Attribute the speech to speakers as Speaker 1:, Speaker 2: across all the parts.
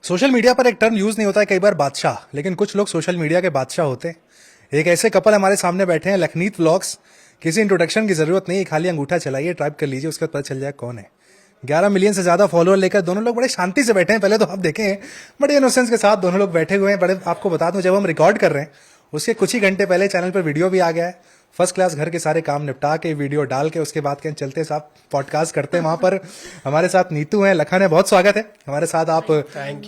Speaker 1: Social media पर एक term use नहीं होता है कई बार बादशाह, लेकिन कुछ लोग सोशल मीडिया के बादशाह होते हैं। एक ऐसे कपल हमारे सामने बैठे हैं, लखनीत व्लॉग्स। किसी इंट्रोडक्शन की जरूरत नहीं है, खाली अंगूठा चलाइए, टाइप कर लीजिए, उसके बाद पता चल जाए कौन है। 11 मिलियन से ज्यादा फॉलोअर लेकर दोनों लोग बड़े शांति से बैठे हैं। पहले तो आप देखें, बड़े इनोसेंस के साथ दोनों लोग बैठे हुए हैं। बड़े आपको बता दूं, जब हम रिकॉर्ड कर रहे हैं उसके कुछ ही घंटे पहले चैनल पर वीडियो भी आ गया है। फर्स्ट क्लास घर के सारे काम निपटा के वीडियो डाल के उसके बाद कहीं चलते साहब पॉडकास्ट करते हैं। वहां पर हमारे साथ नीतू हैं, लखन है। बहुत स्वागत है हमारे साथ, आप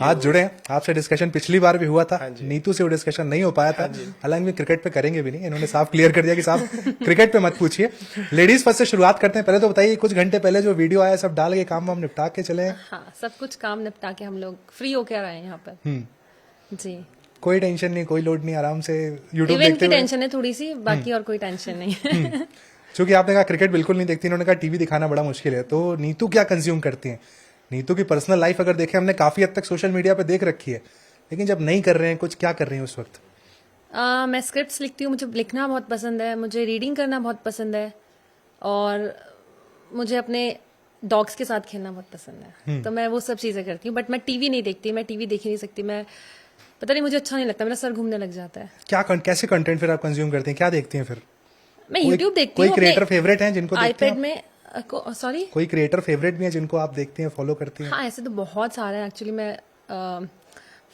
Speaker 1: आज जुड़े हैं। आपसे डिस्कशन पिछली बार भी हुआ था, नीतू से वो डिस्कशन नहीं हो पाया था। हालांकि क्रिकेट पे करेंगे भी नहीं, इन्होंने साफ क्लियर कर दिया कि साहब क्रिकेट पे मत पूछिए। लेडीज फर्स्ट से शुरुआत करते हैं। पहले तो बताइए, कुछ घंटे पहले जो वीडियो आया सब डाल के काम वाम निपटा के चले हैं?
Speaker 2: हाँ, सब कुछ काम निपटा के हम लोग फ्री होकर आए हैं यहाँ पर। जी,
Speaker 1: कोई टेंशन नहीं, कोई लोड नहीं, आराम से यूट्यूब
Speaker 2: इवेंट
Speaker 1: देखते
Speaker 2: की
Speaker 1: हुए।
Speaker 2: टेंशन है थोड़ी सी, बाकी और कोई टेंशन नहीं है।
Speaker 1: क्योंकि आपने कहा क्रिकेट बिल्कुल नहीं देखती, इन्होंने कहा टीवी दिखाना बड़ा मुश्किल है। तो नीतू क्या कंज्यूम करती हैं? नीतू की पर्सनल लाइफ अगर देखें, हमने काफी हद तक सोशल मीडिया पे देख रखी है, लेकिन जब नहीं कर रहे हैं कुछ, क्या कर रही हैं उस वक्त?
Speaker 2: मैं स्क्रिप्ट्स लिखती हूँ, मुझे लिखना बहुत पसंद है, मुझे रीडिंग करना बहुत पसंद है, और मुझे अपने डॉग्स के साथ खेलना बहुत पसंद है। तो मैं वो सब चीजें करती हूँ, बट मैं टीवी नहीं देखती, मैं टीवी देख ही नहीं सकती। मैं पता नहीं, मुझे अच्छा नहीं लगता, मेरा सर घूमने लग जाता है।
Speaker 1: क्या कैसे कंटेंट फिर आप कंज्यूम करते हैं, क्या देखती हैं फिर?
Speaker 2: मैं यूट्यूब देखती
Speaker 1: कोई
Speaker 2: हूँ।
Speaker 1: क्रिएटर फेवरेट हैं जिनको देखते हैं
Speaker 2: आईपैड में सॉरी,
Speaker 1: कोई क्रिएटर फेवरेट भी है जिनको आप देखती हैं, फॉलो करती हैं?
Speaker 2: हाँ, ऐसे तो बहुत सारे हैं। एक्चुअली मैं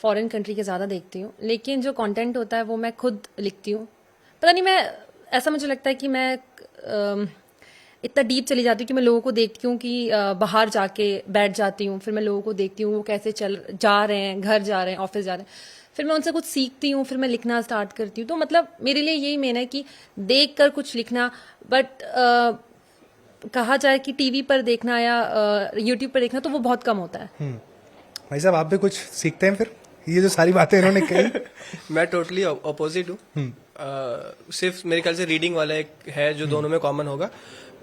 Speaker 2: फॉरेन कंट्री के ज़्यादा देखती हूँ, लेकिन जो कंटेंट होता है वो मैं खुद लिखती हूँ। पता नहीं, मैं ऐसा मुझे लगता है कि मैं इतना डीप चली जाती हूँ कि मैं लोगों को देखती हूँ कि बाहर जाके बैठ जाती हूँ, फिर मैं लोगों को देखती हूँ वो कैसे जा रहे हैं, घर जा रहे हैं, ऑफिस जा रहे हैं, फिर मैं उनसे कुछ सीखती हूँ, फिर मैं लिखना स्टार्ट करती हूँ। तो मतलब मेरे लिए यही मेन है कि देख कर कुछ लिखना। बट कहा जाए कि टीवी पर देखना या यूट्यूब पर देखना, तो वो बहुत कम होता है।
Speaker 1: भाई साहब, आप भी कुछ सीखते हैं फिर? ये जो सारी बातें इन्होंने कही।
Speaker 3: मैं टोटली अपोजिट हूँ। सिर्फ मेरे ख्याल से रीडिंग वाला एक है जो दोनों में कॉमन होगा।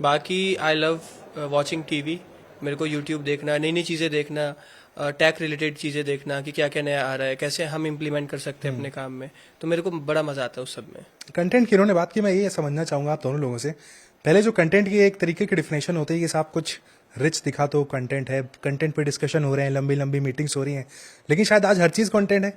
Speaker 3: बाकी आई लव वॉचिंग टीवी। मेरे को यूट्यूब देखना, नई नई चीजें देखना, टेक रिलेटेड चीजें देखना कि क्या क्या नया आ रहा है, कैसे हम इम्प्लीमेंट कर सकते हैं अपने काम में। तो मेरे को बड़ा मजा आता है उस सब में।
Speaker 1: कंटेंट की इन्होंने बात की, मैं ये समझना चाहूंगा आप दोनों लोगों से। पहले जो कंटेंट की एक तरीके की डिफिनेशन होती है कि साहब कुछ रिच दिखा तो कंटेंट है, कंटेंट पे डिस्कशन हो रहे हैं, लंबी लंबी मीटिंग्स हो रही हैं। लेकिन शायद आज हर चीज कंटेंट है।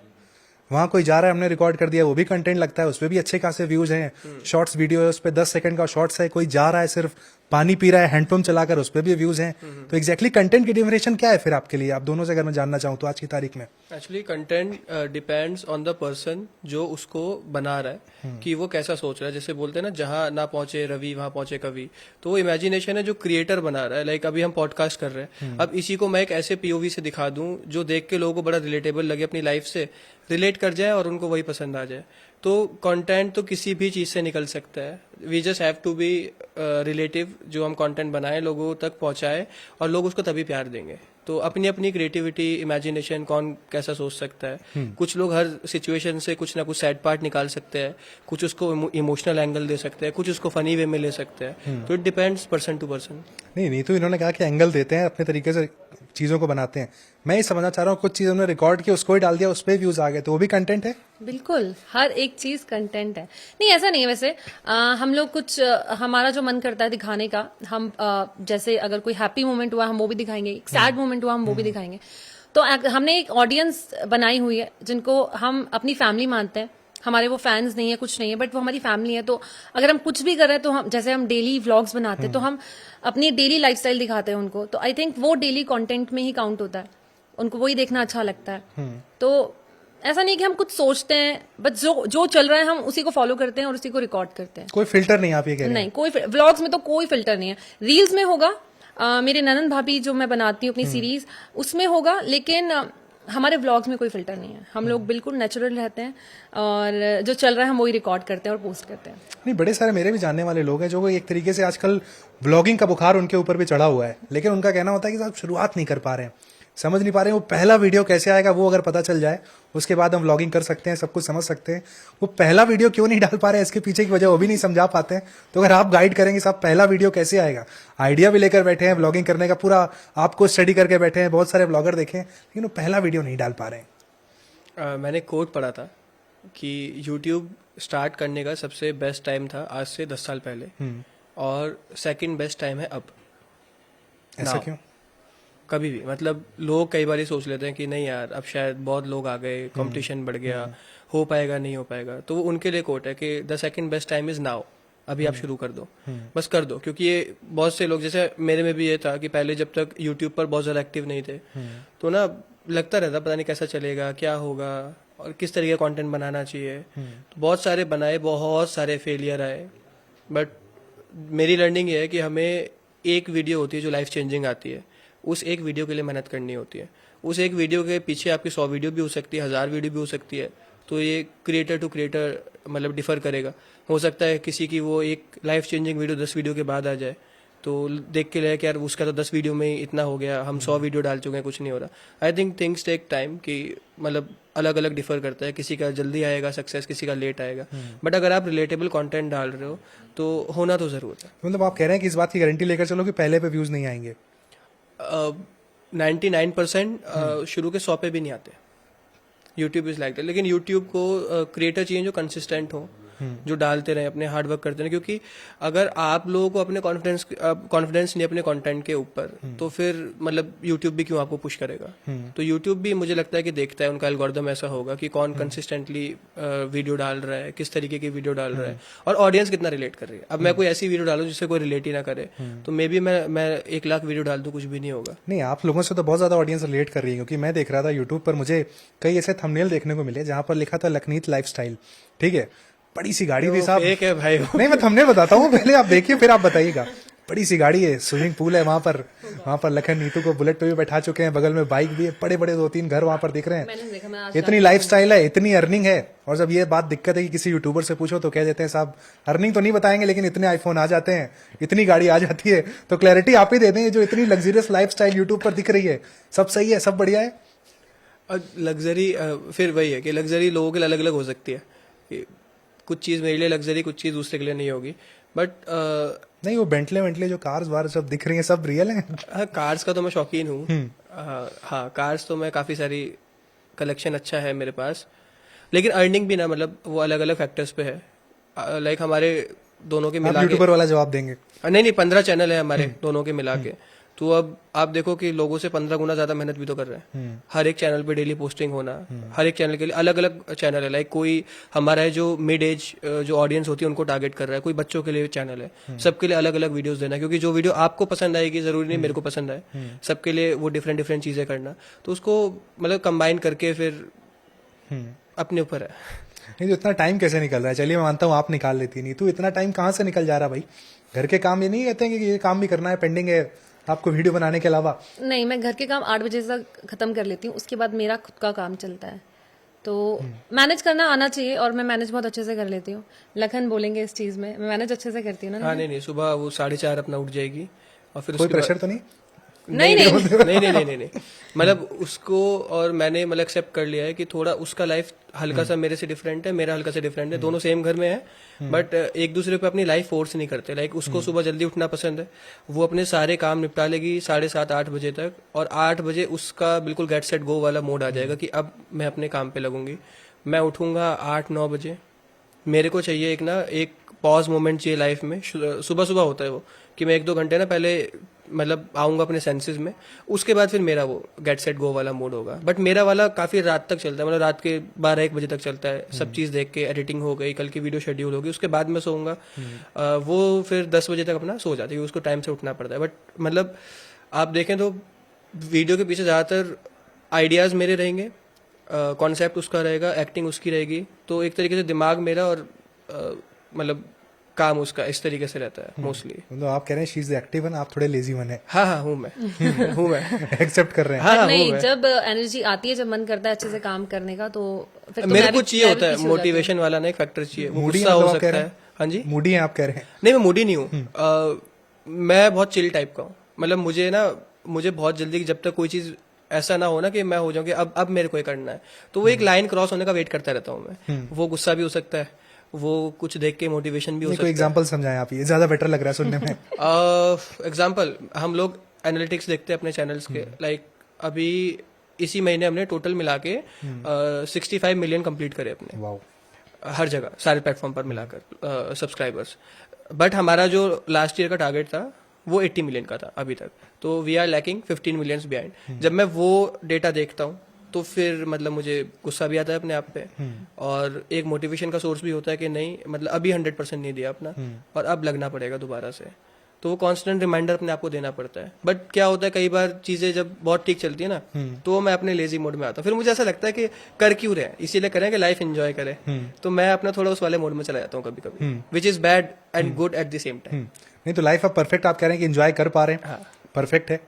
Speaker 1: वहां कोई जा रहा है, हमने रिकॉर्ड कर दिया, वो भी कंटेंट लगता है, उसपे भी अच्छे खासे व्यूज हैं। शॉर्ट्स वीडियो है, उस पर 10 सेकंड का शॉर्ट्स है। कोई जा रहा है, सिर्फ पानी पी रहा है हैंडपंप चलाकर, उस पर भी व्यूज हैं। तो एग्जैक्टली कंटेंट की डिफिनेशन क्या है फिर आपके लिए? आप दोनों से अगर मैं जानना चाहूँ तो आज की तारीख में।
Speaker 3: Actually content depends on the person जो उसको बना रहा है, कि वो कैसा सोच रहा है। जैसे बोलते हैं ना, जहां ना पहुंचे रवि वहां पहुंचे कवि। तो वो इमेजिनेशन है जो क्रिएटर बना रहा है। लाइक अभी हम पॉडकास्ट कर रहे हैं, अब इसी को मैं एक ऐसे पीओवी से दिखा दूं जो देख के लोगों को बड़ा रिलेटेबल लगे, अपनी लाइफ से रिलेट कर जाए और उनको वही पसंद आ जाए। तो कंटेंट तो किसी भी चीज से निकल सकता है। We just have to be relative. जो हम कंटेंट बनाए लोगों तक पहुंचाए, और लोग उसको तभी प्यार देंगे। तो अपनी अपनी क्रिएटिविटी, इमेजिनेशन, कौन कैसा सोच सकता है। कुछ लोग हर सिचुएशन से कुछ ना कुछ सैड पार्ट निकाल सकते हैं, कुछ उसको इमोशनल एंगल दे सकते हैं, कुछ उसको फनी वे में ले सकते हैं। तो it depends person to person.
Speaker 1: नहीं तो इन्होंने कहा कि एंगल देते हैं, अपने तरीके से चीजों को बनाते हैं। मैं ये समझना चाह रहा हूँ, कुछ चीज उन्होंने रिकॉर्ड की, उसको ही डाल दिया, उस पर व्यूज आ गए, तो वो भी कंटेंट है?
Speaker 2: बिल्कुल, हर एक चीज कंटेंट है। नहीं, ऐसा नहीं है वैसे। हम लोग कुछ हमारा जो मन करता है दिखाने का, हम जैसे अगर कोई हैप्पी मोमेंट हुआ हम वो भी दिखाएंगे, एक सैड मोमेंट हुआ हम वो भी दिखाएंगे। तो हमने एक ऑडियंस बनाई हुई है जिनको हम अपनी फैमिली मानते हैं। हमारे वो फैंस नहीं है, कुछ नहीं है, बट वो हमारी फैमिली है। तो अगर हम कुछ भी कर रहे हैं, तो हम जैसे हम डेली व्लॉग्स बनाते हैं, तो हम अपनी डेली लाइफस्टाइल दिखाते हैं उनको। तो आई थिंक वो डेली कंटेंट में ही काउंट होता है, उनको वही देखना अच्छा लगता है। तो ऐसा नहीं कि हम कुछ सोचते हैं, बस जो चल रहा है हम उसी को फॉलो करते हैं और उसी को रिकॉर्ड करते हैं।
Speaker 1: कोई फिल्टर नहीं, आप ये कह रहे हैं?
Speaker 2: नहीं, कोई व्लॉग्स में तो कोई फिल्टर नहीं है। रील्स में होगा, मेरे ननन भाभी जो मैं बनाती हूँ अपनी सीरीज, उसमें होगा, लेकिन हमारे व्लॉग्स में कोई फिल्टर नहीं है। हम लोग बिल्कुल नेचुरल रहते हैं, और जो चल रहा है हम वही रिकॉर्ड करते हैं और पोस्ट करते हैं।
Speaker 1: नहीं, बड़े सारे मेरे भी जानने वाले लोग हैं जो एक तरीके से आजकल व्लॉगिंग का बुखार उनके ऊपर भी चढ़ा हुआ है, लेकिन उनका कहना होता है कि साहब शुरुआत नहीं कर पा रहे हैं, समझ नहीं पा रहे हैं वो पहला वीडियो कैसे आएगा। वो अगर पता चल जाए, उसके बाद हम व्लॉगिंग कर सकते हैं, सब कुछ समझ सकते हैं। वो पहला वीडियो क्यों नहीं डाल पा रहे हैं, इसके पीछे की वजह वो भी नहीं समझा पाते हैं। तो अगर आप गाइड करेंगे साहब पहला वीडियो कैसे आएगा, आइडिया भी लेकर बैठे हैं व्लॉगिंग करने का, पूरा आपको स्टडी करके बैठे हैं, बहुत सारे व्लॉगर देखे हैं, लेकिन वो पहला वीडियो नहीं डाल पा रहे हैं।
Speaker 3: मैंने कोट पढ़ा था कि यूट्यूब स्टार्ट करने का सबसे बेस्ट टाइम था आज से 10 साल पहले, और सेकंड बेस्ट टाइम है अब।
Speaker 1: ऐसा
Speaker 3: Now.
Speaker 1: क्यों?
Speaker 3: कभी भी, मतलब लोग कई बार ये सोच लेते हैं कि नहीं यार अब शायद बहुत लोग आ गए, कंपटीशन बढ़ गया, हो पाएगा नहीं हो पाएगा, तो वो उनके लिए कोट है कि the second best time is now, अभी आप शुरू कर दो, बस कर दो। क्योंकि ये बहुत से लोग, जैसे मेरे में भी ये था कि पहले जब तक यूट्यूब पर बहुत ज्यादा एक्टिव नहीं थे तो ना लगता रहता पता नहीं कैसा चलेगा, क्या होगा और किस तरीके का कंटेंट बनाना चाहिए। तो बहुत सारे बनाए, बहुत सारे फेलियर आए, बट मेरी लर्निंग ये है कि हमें एक वीडियो होती है जो लाइफ चेंजिंग आती है, उस एक वीडियो के लिए मेहनत करनी होती है। उस एक वीडियो के पीछे आपकी 100 वीडियो भी हो सकती है, 1000 वीडियो भी हो सकती है। तो ये क्रिएटर टू क्रिएटर मतलब डिफर करेगा। हो सकता है किसी की वो एक लाइफ चेंजिंग वीडियो 10 वीडियो के बाद आ जाए, तो देख के लगे कि यार उसका तो 10 वीडियो में ही इतना हो गया, हम 100 वीडियो डाल चुके हैं, कुछ नहीं हो रहा। I think things take time, कि मतलब अलग अलग डिफर करता है, किसी का जल्दी आएगा सक्सेस, किसी का लेट आएगा। बट अगर आप रिलेटेबल कंटेंट डाल रहे हो तो होना तो जरूर है।
Speaker 1: मतलब आप कह रहे हैं कि इस बात की गारंटी लेकर चलो कि पहले पे व्यूज नहीं आएंगे?
Speaker 3: 99% शुरू के 100 पे भी नहीं आते। YouTube is like that. लेकिन यूट्यूब को क्रिएटर चाहिए जो कंसिस्टेंट हो, जो डालते रहे, अपने हार्ड वर्क करते रहे। क्योंकि अगर आप लोगों को अपने कॉन्फिडेंस नहीं अपने कंटेंट के ऊपर, तो फिर मतलब यूट्यूब भी क्यों आपको पुश करेगा। तो यूट्यूब भी मुझे लगता है कि देखता है, उनका एल्गोरिदम ऐसा होगा कि कौन कंसिस्टेंटली वीडियो डाल रहा है, किस तरीके की वीडियो डाल रहा है, और ऑडियंस कितना रिलेट कर रही है। अब मैं कोई ऐसी वीडियो डालूं जिससे कोई रिलेट ही ना करे, तो मे बी मैं 1 लाख वीडियो डाल दूं, कुछ भी नहीं होगा।
Speaker 1: नहीं, आप लोगों से तो बहुत ज्यादा ऑडियंस रिलेट कर रही है, क्योंकि मैं देख रहा था यूट्यूब पर, मुझे कई ऐसे थंबनेल देखने को मिले जहां पर लिखा था लखनीत लाइफस्टाइल, ठीक है, बड़ी सी गाड़ी थी साहब।
Speaker 3: एक है भाई वो।
Speaker 1: नहीं, मैं थंबनेल बताता हूँ, पहले आप देखिए फिर आप बताइएगा। बड़ी सी गाड़ी है, स्विमिंग पूल है वहां पर लखन नीतू को बुलेट पे भी बैठा चुके हैं, बगल में बाइक भी है, बड़े बड़े 2-3 घर वहां पर दिख रहे
Speaker 2: मैंने देखा, मैं
Speaker 1: हैं।
Speaker 2: आज
Speaker 1: इतनी लाइफस्टाइल है, इतनी अर्निंग है। और जब ये बात दिक्कत है कि किसी यूट्यूबर से पूछो तो कह देते हैं साहब अर्निंग तो नहीं बताएंगे, लेकिन इतने आईफोन आ जाते हैं, इतनी गाड़ी आ जाती है। तो क्लैरिटी आप ही दे दें, जो इतनी लग्जरियस लाइफस्टाइल यूट्यूब पर दिख रही है, सब सही है, सब बढ़िया है?
Speaker 3: लग्जरी फिर वही है कि लग्जरी लोगों के लिए अलग अलग हो सकती है। कि कुछ चीज मेरे लिए लग्जरी, कुछ चीज दूसरे के लिए नहीं होगी। बट
Speaker 1: नहीं, वो बेंटले जो कार्स वार सब दिख रही हैं, सब रियल है?
Speaker 3: हाँ, कार्स का तो मैं शौकीन हूँ। हाँ, कार्स तो मैं काफी सारी कलेक्शन अच्छा है मेरे पास। लेकिन अर्निंग भी ना, मतलब वो अलग अलग फैक्टर्स पे है। लाइक हमारे दोनों के
Speaker 1: आप
Speaker 3: मिला के,
Speaker 1: यूट्यूबर वाला जवाब देंगे?
Speaker 3: नहीं 15 चैनल है हमारे दोनों के मिला के। तो अब आप देखो कि लोगों से 15 गुना ज्यादा मेहनत भी तो कर रहे हैं। हर एक चैनल पे डेली पोस्टिंग होना, हर एक चैनल के लिए अलग अलग चैनल है। लाइक कोई हमारा है जो मिड एज जो ऑडियंस होती है उनको टारगेट कर रहा है, कोई बच्चों के लिए चैनल है। सबके लिए अलग अलग वीडियोस देना, क्योंकि जो वीडियो आपको पसंद आएगी जरूरी नहीं मेरे को पसंद आए। सबके लिए वो डिफरेंट डिफरेंट चीजें करना, तो उसको मतलब कंबाइन करके फिर अपने ऊपर है।
Speaker 1: नहीं, तो इतना टाइम कैसे निकल रहा है? चलिए मैं मानता हूँ आप निकाल लेती नहीं, तो इतना टाइम कहाँ से निकल जा रहा भाई? घर के काम ये नहीं कहते हैं कि ये काम भी करना है, पेंडिंग है आपको वीडियो बनाने के अलावा?
Speaker 2: नहीं, मैं घर के काम 8 बजे तक खत्म कर लेती हूँ, उसके बाद मेरा खुद का काम चलता है। तो मैनेज करना आना चाहिए, और मैं मैनेज बहुत अच्छे से कर लेती हूँ। लखन बोलेंगे इस चीज में, मैं मैनेज अच्छे से करती हूँ ना।
Speaker 3: हाँ, नहीं सुबह वो 4:30 अपना उठ जाएगी, और फिर
Speaker 1: कोई
Speaker 3: उसके बाद
Speaker 1: प्रेशर तो नहीं?
Speaker 3: नहीं मतलब उसको और मैंने मतलब एक्सेप्ट कर लिया है कि थोड़ा उसका लाइफ हल्का सा मेरे से डिफरेंट है, मेरा हल्का सा डिफरेंट है। दोनों सेम घर में है, बट एक दूसरे पे अपनी लाइफ फोर्स नहीं करते। लाइक उसको सुबह जल्दी उठना पसंद है, वो अपने सारे काम निपटा लेगी 7:30-8 बजे तक, और 8 बजे उसका बिल्कुल गेट सेट गो वाला मोड आ जाएगा कि अब मैं अपने काम पे लगूंगी। मैं उठूंगा 8-9 बजे। मेरे को चाहिए एक पॉज मोमेंट चाहिए लाइफ में। सुबह सुबह होता है वो कि मैं 1-2 घंटे ना पहले मतलब आऊंगा अपने सेंसेस में, उसके बाद फिर मेरा वो गेट सेट गो वाला मोड होगा। बट मेरा वाला काफी रात तक चलता है, मतलब रात के 12-1 बजे तक चलता है। सब चीज देख के एडिटिंग हो गई, कल की वीडियो शेड्यूल होगी, उसके बाद मैं सोऊंगा। वो फिर 10 बजे तक अपना सो जाती है, उसको टाइम से उठना पड़ता है। बट मतलब आप देखें तो वीडियो के पीछे ज्यादातर आइडियाज मेरे रहेंगे, कॉन्सेप्ट उसका रहेगा, एक्टिंग उसकी रहेगी। तो एक तरीके से दिमाग मेरा और मतलब काम उसका इस तरीके से रहता है मोस्टली।
Speaker 1: मतलब आप कह रहे हैं शी इज एक्टिव वन, आप थोड़े लेजी वन है?
Speaker 3: हाँ हूँ मैं हूँ मैं
Speaker 1: एक्सेप्ट कर रहे हैं?
Speaker 3: हाँ,
Speaker 2: नहीं, जब एनर्जी आती है, जब मन करता है अच्छे से काम करने का, तो फिर तो
Speaker 3: मेरे को चाहिए होता है मोटिवेशन वाला ना एक फैक्टर चाहिए। वो गुस्सा हो सकता है। हाँ जी,
Speaker 1: मूडी है आप कह रहे हैं?
Speaker 3: नहीं, मैं मूडी नहीं हूँ। मैं बहुत चिल टाइप का हूँ। मतलब मुझे बहुत जल्दी, जब तक कोई चीज ऐसा ना हो ना कि मैं हो जाऊँ कि अब मेरे को ये करना है, तो वो एक लाइन क्रॉस होने का वेट करता रहता हूँ मैं। वो गुस्सा भी हो सकता है, वो कुछ देख के मोटिवेशन भी हो सकता है।
Speaker 1: कोई एग्जांपल समझाएं आप, ये ज्यादा बेटर लग रहा है सुनने में।
Speaker 3: एग्जांपल, हम लोग एनालिटिक्स देखते हैं अपने चैनल्स के। लाइक अभी इसी महीने हमने टोटल मिला के 65 मिलियन कंप्लीट करे अपने,
Speaker 1: वाओ,
Speaker 3: हर जगह सारे प्लेटफॉर्म पर मिलाकर सब्सक्राइबर्स। बट हमारा जो लास्ट ईयर का टारगेट था वो 80 मिलियन का था अभी तक, तो we are lacking 15 millions behind. जब मैं वो डेटा देखता हूँ तो फिर मतलब मुझे गुस्सा भी आता है अपने आप पे, और एक मोटिवेशन का सोर्स भी होता है कि नहीं मतलब अभी 100% नहीं दिया अपना, और अब लगना पड़ेगा दोबारा से। तो वो कांस्टेंट रिमाइंडर अपने आप को देना पड़ता है। बट क्या होता है कई बार चीजें जब बहुत ठीक चलती है ना, तो मैं अपने लेजी मोड में आता हूँ। फिर मुझे ऐसा लगता है कि कर क्यों रहे हैं, इसीलिए करें कि लाइफ एंजॉय करें। तो मैं अपना थोड़ा उस वाले मोड में चला जाता हूँ कभी कभी, which is bad and good at the same time.
Speaker 1: नहीं तो लाइफ अब परफेक्ट आप कह रहे हैं कि एंजॉय कर पा रहे हैं, परफेक्ट है।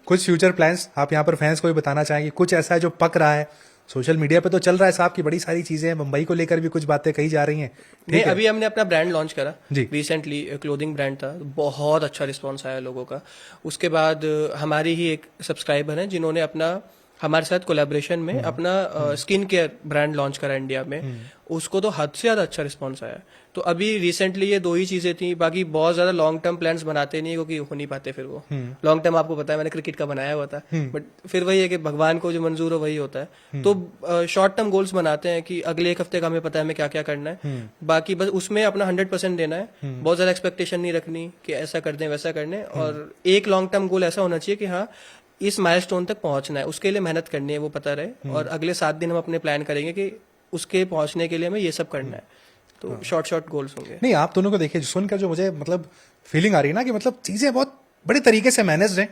Speaker 1: कुछ फ्यूचर प्लान्स आप यहाँ पर फैंस को भी बताना चाहेंगे, कुछ ऐसा है जो पक रहा है, सोशल मीडिया पे तो चल रहा है साहब की बड़ी सारी चीजें हैं, मुंबई को लेकर भी कुछ बातें कही जा रही हैं।
Speaker 3: नहीं, अभी हमने अपना ब्रांड लॉन्च करा
Speaker 1: जी।
Speaker 3: रिसेंटली, क्लोथिंग ब्रांड था, बहुत अच्छा रिस्पांस आया लोगों का। उसके बाद हमारी ही एक सब्सक्राइबर है जिन्होंने अपना हमारे साथ कोलैबोरेशन में अपना स्किन केयर ब्रांड लॉन्च करा इंडिया में, उसको तो हद से ज्यादा अच्छा रिस्पांस आया। तो अभी रिसेंटली ये 2 ही चीजें थी, बाकी बहुत ज्यादा लॉन्ग टर्म प्लान्स बनाते नहीं क्योंकि हो नहीं पाते फिर वो। लॉन्ग टर्म आपको पता है मैंने क्रिकेट का बनाया हुआ था, बट फिर वही है कि भगवान को जो मंजूर हो वही होता है। तो शॉर्ट टर्म गोल्स बनाते हैं कि अगले 1 हफ्ते का हमें पता है हमें क्या क्या करना है, बाकी बस उसमें अपना 100% देना है, बहुत ज्यादा एक्सपेक्टेशन नहीं रखनी कि ऐसा कर दें वैसा करने। और एक लॉन्ग टर्म गोल ऐसा होना चाहिए कि हाँ इस माइलस्टोन तक पहुंचना है, उसके लिए मेहनत करनी है वो पता रहे, और अगले 7 दिन हम अपने प्लान करेंगे कि उसके पहुंचने के लिए हमें ये सब करना है। तो शॉर्ट गोल्स होंगे।
Speaker 1: नहीं आप दोनों को देखिए, सुनकर जो मुझे मतलब फीलिंग आ रही है ना कि मतलब चीजें बहुत बड़े तरीके से मैनेज हैं,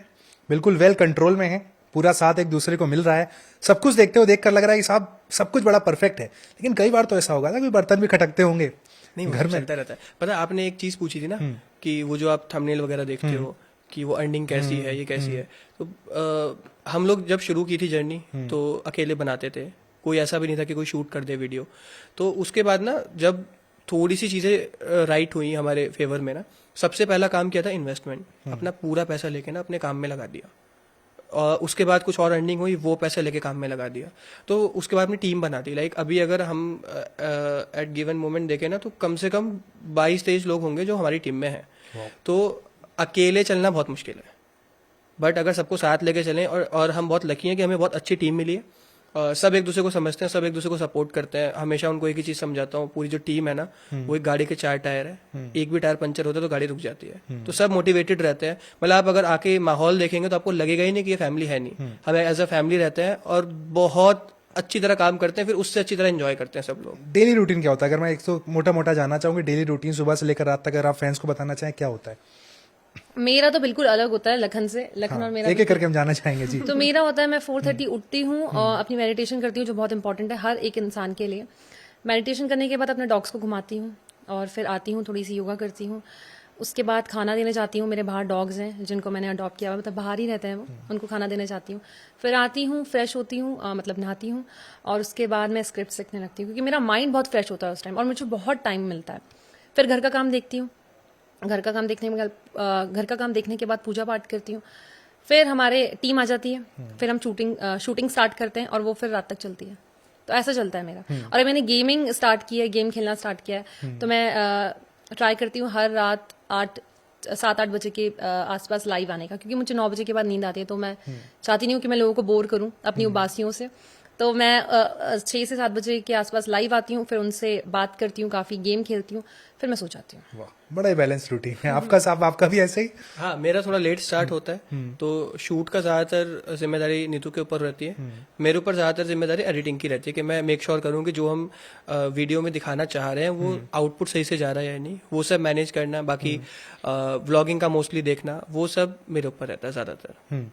Speaker 1: बिल्कुल वेल कंट्रोल में है, पूरा साथ एक दूसरे को मिल रहा है, सब कुछ देखते हो देखकर लग रहा है कि साहब सब कुछ बड़ा परफेक्ट है। लेकिन कई बार तो ऐसा होगा ना कि बर्तन भी खटकते होंगे
Speaker 3: नहीं, घर में चलता रहता है। पता है आपने एक चीज पूछी थी ना कि वो जो आप थंबनेल वगैरह देखते हो कि वो अर्निंग कैसी है, ये कैसी है, तो हम लोग जब शुरू की थी जर्नी तो अकेले बनाते थे, कोई ऐसा भी नहीं था कि कोई शूट कर दे वीडियो। तो उसके बाद ना जब थोड़ी सी चीजें राइट हुई हमारे फेवर में ना, सबसे पहला काम किया था इन्वेस्टमेंट, अपना पूरा पैसा लेके ना अपने काम में लगा दिया, और उसके बाद कुछ और अर्निंग हुई वो पैसा लेके काम में लगा दिया। तो उसके बाद अपनी टीम बना दी। लाइक अभी अगर हम एट गिवन मोमेंट देखें ना तो कम से कम 22-23 लोग होंगे जो हमारी टीम में हैं। तो अकेले चलना बहुत मुश्किल है, बट अगर सबको साथ लेके चलें, और हम बहुत लकी हैं कि हमें बहुत अच्छी टीम मिली है, सब एक दूसरे को समझते हैं, सब एक दूसरे को सपोर्ट करते हैं। हमेशा उनको एक ही चीज समझाता हूँ, पूरी जो टीम है ना वो एक गाड़ी के 4 टायर है, एक भी टायर पंचर होता है तो गाड़ी रुक जाती है। तो सब मोटिवेटेड रहते हैं। मतलब आप अगर आके माहौल देखेंगे तो आपको लगेगा ही नहीं कि ये फैमिली है नहीं, हम एज अ फैमिली रहते हैं और बहुत अच्छी तरह काम करते हैं, फिर उससे अच्छी तरह एंजॉय करते हैं सब लोग।
Speaker 1: डेली रूटीन क्या होता है? अगर मैं एक तो मोटा मोटा जानना चाहूंगी डेली रूटीन सुबह से लेकर रात तक, अगर आप फैंस को बताना चाहें क्या होता है?
Speaker 2: मेरा तो बिल्कुल अलग होता है लखन से। लखन और मेरा
Speaker 1: एक एक करके हम जानना चाहेंगे जी।
Speaker 2: तो मेरा होता है मैं 4:30 उठती हूँ और अपनी मेडिटेशन करती हूँ, जो बहुत इंपॉर्टेंट है हर एक इंसान के लिए। मेडिटेशन करने के बाद अपने डॉग्स को घुमाती हूँ और फिर आती हूँ, थोड़ी सी योगा करती हूँ। उसके बाद खाना देने जाती हूँ। मेरे बाहर डॉग्स हैं जिनको मैंने अडॉप्ट किया हुआ, मतलब बाहर ही रहते हैं वो, उनको खाना देने जाती हूँ। फिर आती हूँ, फ्रेश होती हूँ, मतलब नहाती हूँ, और उसके बाद मैं स्क्रिप्ट लिखने लगती हूँ क्योंकि मेरा माइंड बहुत फ्रेश होता है उस टाइम और मुझे बहुत टाइम मिलता है। फिर घर का काम देखती हूँ, घर का काम देखने के बाद पूजा पाठ करती हूँ। फिर हमारे टीम आ जाती है, फिर हम शूटिंग स्टार्ट करते हैं और वो फिर रात तक चलती है। तो ऐसा चलता है मेरा। और मैंने गेमिंग स्टार्ट की है, गेम खेलना स्टार्ट किया है, तो मैं ट्राई करती हूँ हर रात 7-8 बजे के आसपास लाइव आने का, क्योंकि मुझे 9 बजे के बाद नींद आती है। तो मैं चाहती नहीं हूँ कि मैं लोगों को बोर करूँ अपनी उबासियों से। तो मैं 6 से 7 बजे के आसपास लाइव आती हूँ, फिर उनसे बात करती हूँ, काफी गेम खेलती हूँ, फिर मैं सो जाती हूँ।
Speaker 1: वाह, बड़ा ही बैलेंस रूटीन है आपका साहब। आपका भी ऐसे ही?
Speaker 3: हाँ, मेरा थोड़ा लेट स्टार्ट होता है, तो शूट का ज्यादातर जिम्मेदारी नीतू के ऊपर रहती है। मेरे ऊपर ज्यादातर जिम्मेदारी एडिटिंग की रहती है कि मैं मेक श्योर करूँ कि जो हम वीडियो में दिखाना चाह रहे हैं वो आउटपुट सही से जा रहा है या नहीं, वो सब मैनेज करना। बाकी व्लॉगिंग का मोस्टली देखना, वो सब मेरे ऊपर रहता है ज्यादातर।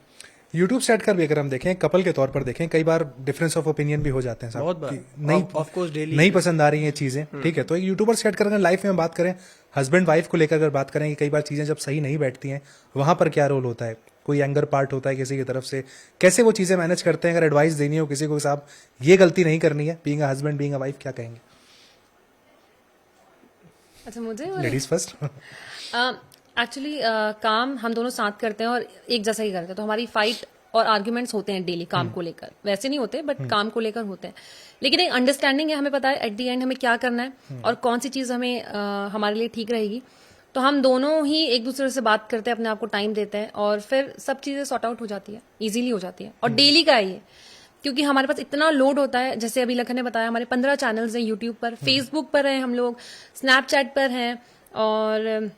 Speaker 1: यूट्यूब सेट कर भी अगर हम देखें, कपल के तौर पर देखें, कई बार डिफरेंस ऑफ ओपिनियन भी हो जाते हैं साहब।
Speaker 3: बहुत बार,
Speaker 1: नहीं,
Speaker 3: ऑफ कोर्स डेली
Speaker 1: नहीं पसंद आ रही हैं चीजें, ठीक है। तो एक यूट्यूबर सेट कर, अगर लाइफ में बात करें, हस्बैंड वाइफ को लेकर अगर बात करें कि कई बार चीजें जब सही नहीं बैठती हैं, वहां पर क्या रोल होता है? कोई एंगर पार्ट होता है किसी की तरफ से? कैसे वो चीजें मैनेज करते हैं? अगर एडवाइस देनी हो किसी को, साहब ये गलती नहीं करनी है, being a husband, being a wife, क्या कहेंगे?
Speaker 2: अच्छा, मुझे
Speaker 1: लेडीज फर्स्ट।
Speaker 2: एक्चुअली काम हम दोनों साथ करते हैं और एक जैसा ही करते हैं, तो हमारी फाइट और आर्ग्यूमेंट्स होते हैं डेली काम को लेकर। वैसे नहीं होते, बट काम को लेकर होते हैं। लेकिन एक अंडरस्टैंडिंग है, हमें पता है एट द एंड हमें क्या करना है और कौन सी चीज हमें हमारे लिए ठीक रहेगी। तो हम दोनों ही एक दूसरे से बात करते हैं, अपने आप को टाइम देते हैं, और फिर सब चीजें सॉर्ट आउट हो जाती है, इजीली हो जाती है। और डेली का है ये, क्योंकि हमारे पास इतना लोड होता है। जैसे अभी लखन ने बताया, हमारे 15 चैनल्स हैं यूट्यूब पर, फेसबुक पर हैं हम लोग, स्नैपचैट पर हैं, और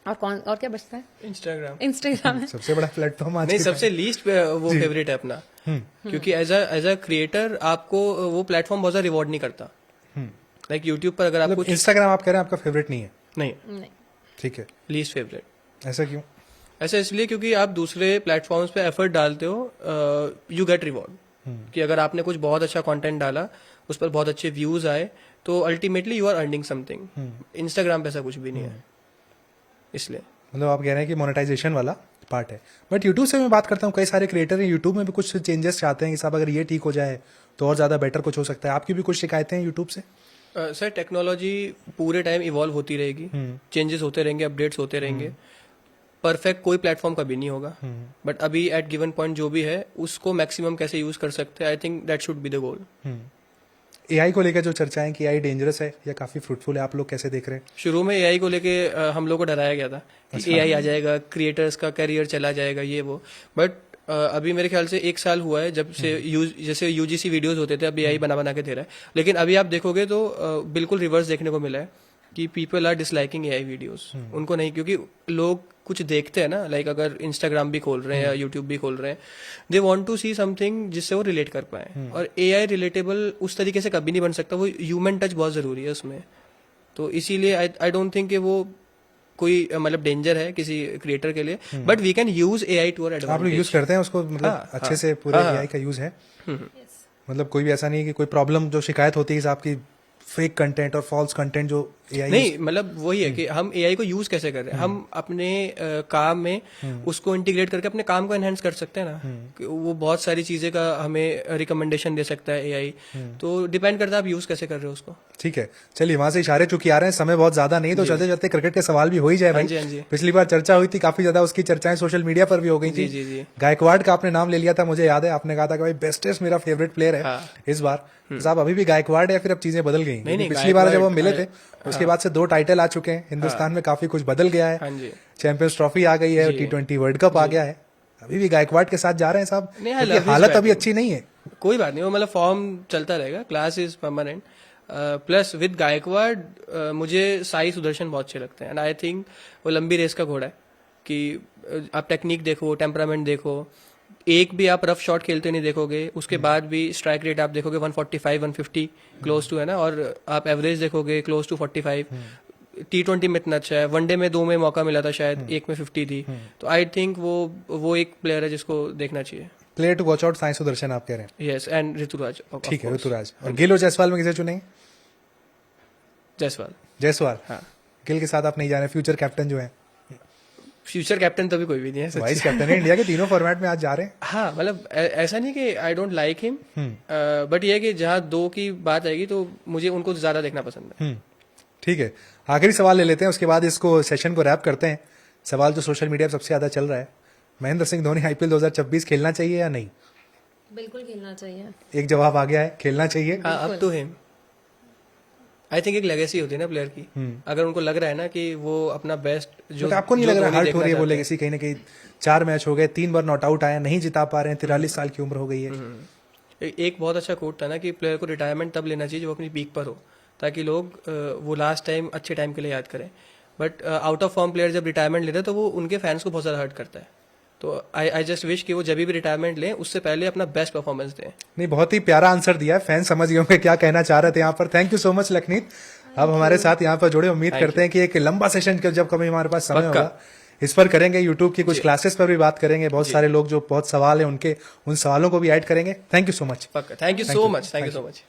Speaker 2: और क्या बचता है?
Speaker 3: इंस्टाग्राम
Speaker 2: इंस्टाग्राम है।
Speaker 1: सबसे बड़ा प्लेटफॉर्म आज
Speaker 3: नहीं,
Speaker 1: के
Speaker 3: सबसे लीस्ट वो फेवरेट है अपना, क्योंकि एज अ क्रिएटर आपको वो प्लेटफॉर्म बहुत ज्यादा रिवॉर्ड नहीं करता। लाइक यूट्यूब पर अगर आप
Speaker 1: मतलब
Speaker 3: कुछ
Speaker 1: इंस्टाग्राम आप कह रहे हैं आपका फेवरेट नहीं है?
Speaker 3: नहीं,
Speaker 2: नहीं,
Speaker 1: ठीक है,
Speaker 3: लीस्ट फेवरेट।
Speaker 1: ऐसा क्यों?
Speaker 3: ऐसा इसलिए क्योंकि आप दूसरे प्लेटफॉर्म्स पे एफर्ट डालते हो, यू गेट रिवॉर्ड। कि अगर आपने कुछ बहुत अच्छा कंटेंट डाला, उस पर बहुत अच्छे व्यूज आए, तो ultimately you are earning something. Instagram पे ऐसा कुछ भी नहीं है, इसलिए।
Speaker 1: मतलब आप कह रहे हैं कि मोनेटाइजेशन वाला पार्ट है। बट यूट्यूब से मैं बात करता हूँ, कई सारे क्रिएटर हैं यूट्यूब में भी कुछ चेंजेस चाहते हैं कि साहब अगर ये ठीक हो जाए तो और ज्यादा बेटर कुछ हो सकता है। आपकी भी कुछ शिकायतें हैं यूट्यूब से?
Speaker 3: सर, टेक्नोलॉजी पूरे टाइम इवॉल्व होती रहेगी, चेंजेस होते रहेंगे, अपडेट्स होते रहेंगे। परफेक्ट कोई प्लेटफॉर्म कभी नहीं होगा, बट अभी एट गिवन पॉइंट जो भी है उसको मैक्सिमम कैसे यूज कर सकते हैं, I think that should be the goal.
Speaker 1: AI को लेकर जो चर्चाएं कि एआई डेंजरस है या काफी फ्रूटफुल है, आप लोग कैसे देख रहे हैं?
Speaker 3: शुरू में एआई को लेके हम लोग को डराया गया था कि एआई आ जाएगा, क्रिएटर्स का करियर चला जाएगा, ये वो। बट अभी मेरे ख्याल से 1 साल हुआ है जब से जैसे यूजीसी वीडियोस होते थे, अभी एआई बना के दे रहा है। लेकिन अभी आप देखोगे तो बिल्कुल रिवर्स देखने को मिला है कि people are disliking AI videos. उनको नहीं, क्योंकि लोग कुछ देखते हैं ना, लाइक अगर इंस्टाग्राम भी खोल रहे हैं या यूट्यूब भी खोल रहे हैं, they want to see something जिससे वो रिलेट कर पाए। और एआई रिलेटेबल उस तरीके से कभी नहीं बन सकता, वो ह्यूमन टच बहुत जरूरी है उसमें। तो इसीलिए आई डोंट थिंक कि वो कोई मतलब डेंजर है किसी क्रिएटर के लिए, but we can use AI to our
Speaker 1: आप लोग
Speaker 3: एडवांटेज।
Speaker 1: यूज करते हैं उसको? मतलब अच्छे से पूरे एआई का यूज है? मतलब कोई भी ऐसा नहीं है कि कोई प्रॉब्लम जो शिकायत होती है आपकी फेक कंटेंट और फॉल्स कंटेंट जो एआई?
Speaker 3: नहीं, मतलब वही है कि हम एआई को यूज कैसे कर रहे हैं। हम अपने काम में उसको इंटीग्रेट करके अपने काम को एनहेंस कर सकते हैं ना। कि वो बहुत सारी चीजें का हमें रिकमेंडेशन दे सकता है एआई, तो डिपेंड करता है आप यूज कैसे कर रहे हो उसको।
Speaker 1: ठीक है, चलिए वहां से इशारे चूंकि आ रहे हैं, समय बहुत ज्यादा नहीं, तो चलते चलते क्रिकेट के सवाल भी हो ही जाए भाई।
Speaker 3: हाँ जी, हाँ जी।
Speaker 1: पिछली बार चर्चा हुई थी काफी ज्यादा, उसकी चर्चाएं सोशल मीडिया पर भी हो गई थी।
Speaker 3: जी, जी।
Speaker 1: गायकवाड़ का आपने नाम ले लिया था, मुझे याद है आपने कहा था कि भाई बेस्टेस्ट मेरा फेवरेट प्लेयर है इस बार। साहब अभी भी गायकवाड़ है या फिर अब चीजें बदल गई?
Speaker 3: नहीं,
Speaker 1: पिछली बार जब हम मिले थे उसके बाद से 2 टाइटल आ चुके हैं, हिंदुस्तान में काफी कुछ बदल गया है।
Speaker 3: हाँ जी।
Speaker 1: चैंपियंस ट्रॉफी आ गई है, T20 वर्ल्ड कप आ गया है, अभी भी गायकवाड़ के साथ जा रहे हैं साहब?
Speaker 3: नहीं, I
Speaker 1: क्योंकि
Speaker 3: love his
Speaker 1: हालत अभी
Speaker 3: batting।
Speaker 1: अच्छी नहीं है।
Speaker 3: कोई बात नहीं, वो मतलब फॉर्म चलता रहेगा, class is permanent. Plus with Gaikwad मुझे साई सुदर्शन बहुत अच्छे लगते हैं, एंड आई थिंक वो लंबी रेस का घोड़ा है कि आप टेक्निक देखो, टेम्परामेंट देखो, एक भी आप रफ शॉट खेलते नहीं देखोगे, उसके बाद भी स्ट्राइक रेट आप देखोगे 145 150 क्लोज टू है ना, और आप एवरेज देखोगे क्लोज टू 45। T20 में इतना अच्छा है, वनडे में 2 में मौका मिला था शायद, 1 में 50 थी। तो आई थिंक वो एक प्लेयर है जिसको देखना चाहिए।
Speaker 1: Player to watch out Sai Sudharsan आप कह रहे हैं?
Speaker 3: Yes, and Ruturaj.
Speaker 1: ठीक है, ऋतुराज। और गिल और जायसवाल में किसे चुनेंगे?
Speaker 3: जायसवाल।
Speaker 1: जायसवाल?
Speaker 3: हाँ।
Speaker 1: गिल के साथ आप नहीं जा रहे, फ्यूचर कैप्टन जो है?
Speaker 3: फ्यूचर कैप्टन तो भी कोई भी नहीं है सच्ची।
Speaker 1: वाइस कैप्टन है इंडिया के, तीनों फॉर्मेट में आज जा रहे हैं।
Speaker 3: हाँ, मतलब ऐसा नहीं कि I don't like him, but ये है कि जहाँ 2 की बात आएगी तो मुझे उनको ज्यादा देखना पसंद है।
Speaker 1: ठीक है, आखिरी सवाल ले लेते हैं, उसके बाद इसको सेशन को रैप करते हैं। सवाल जो सोशल मीडिया पर सबसे ज्यादा चल रहा है, महेंद्र सिंह धोनी आईपीएल 2026 खेलना चाहिए या नहीं?
Speaker 2: बिल्कुल खेलना चाहिए।
Speaker 1: एक जवाब आ गया है, खेलना चाहिए।
Speaker 3: हाँ, up to him. I think एक लेगेसी होती है ना प्लेयर की, अगर उनको लग रहा है ना कि वो अपना बेस्ट जो।
Speaker 1: तो आपको नहीं
Speaker 3: जो
Speaker 1: लग रहा
Speaker 3: धोनी
Speaker 1: हर्ट हो
Speaker 3: देखना
Speaker 1: रही है वो
Speaker 3: चाहते हैं।
Speaker 1: लेगेसी? कहीं ना कहीं 4 मैच हो गए, 3 बार नॉट आउट आया, नहीं जिता पा रहे हैं, 43 साल की उम्र हो गई है।
Speaker 3: एक बहुत अच्छा कोट था ना कि प्लेयर को रिटायरमेंट तब लेना चाहिए जब अपनी पीक पर हो, ताकि लोग वो लास्ट टाइम अच्छे टाइम के लिए याद करें। But out of form player जब रिटायरमेंट लेते हैं तो वो उनके फैंस को बहुत ज्यादा हर्ट करता है। तो आई जस्ट विश कि वो जब भी रिटायरमेंट लें उससे पहले अपना बेस्ट परफॉर्मेंस दें।
Speaker 1: नहीं, बहुत ही प्यारा आंसर दिया है, फैन समझ गए होंगे क्या कहना चाह रहे थे यहाँ पर। Thank you so much Lakhneet, अब हमारे साथ यहाँ पर जुड़े। उम्मीद करते हैं कि एक लंबा सेशन जब कभी हमारे पास समय होगा इस पर करेंगे। यूट्यूब की कुछ क्लासेस पर भी बात करेंगे, बहुत सारे लोग जो बहुत सवाल है उनके, उन सवालों को भी ऐड करेंगे। Thank you so much.
Speaker 3: पक्का, thank you so much, thank you so much.